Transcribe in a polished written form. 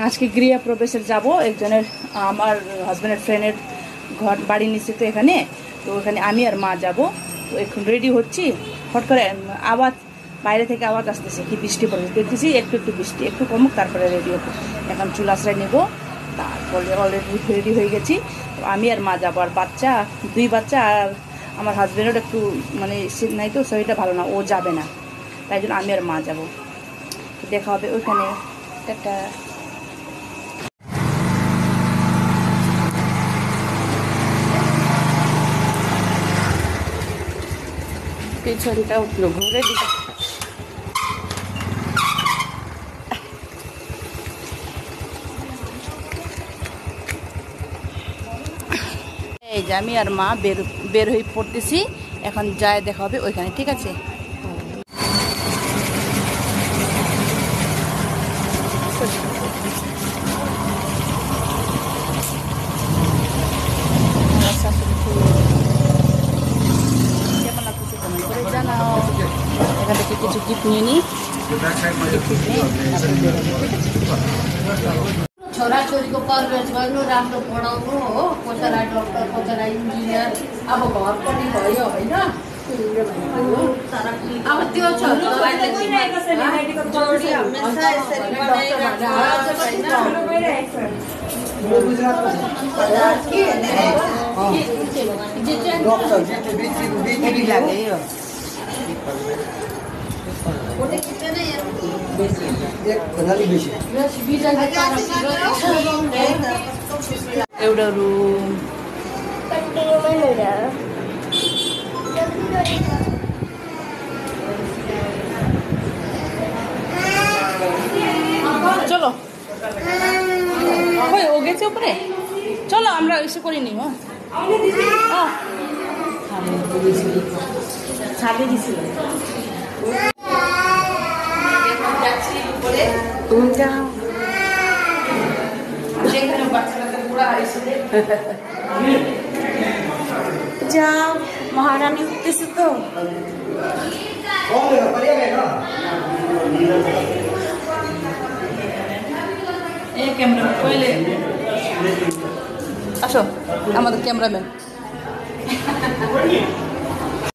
আজকে গৃহ প্রবেশের যাব একজনের, আমার হাজব্যান্ডের ফ্রেন্ডের ঘর বাড়ি নিচে তো এখানে, তো ওখানে আমি আর মা যাব। তো এখন রেডি হচ্ছি, হট করে আওয়াজ বাইরে থেকে আওয়াজ আসতেছে কি বৃষ্টি পড়ে, দেখতেছি একটু একটু বৃষ্টি, একটু কমুক তারপরে রেডি হবো। এখন চুল আশ্রয় নেবো, তারপরে অলরেডি রেডি হয়ে গেছি। তো আমি আর মা যাবো, আর বাচ্চা, 2 বাচ্চা, আর আমার হাজব্যান্ডের একটু মানে শীত নাই তো, শরীরটা ভালো না, ও যাবে না, তাই জন্য আমি আর মা যাবো। দেখা হবে ওইখানে। একটা পিছনটা উঠলো, ঘুরে দিকে এই যে আমি আর মা বের হয়ে পড়তেছি, এখন যায় দেখা হবে ওইখানে, ঠিক আছে? কেমন লাগতেছে কমেন্ট করে জানাও। এখান থেকে কিছু গিফট নিয়ে নিই, छोराछोरीको परवेश गर्नु, राम्रो पढाउनु हो, कसैलाई डक्टर कसैलाई इन्जिनियर, अब घर पनि भयो होइन। अब त्यो छ एउटा रुम, চলো কই ও গেছে উপরে, চলো আমরা এসে করিনি। ছাদে গেছিল যা মহারানী উঠতেছে তো। আসো আমাদের ক্যামেরাম্যান।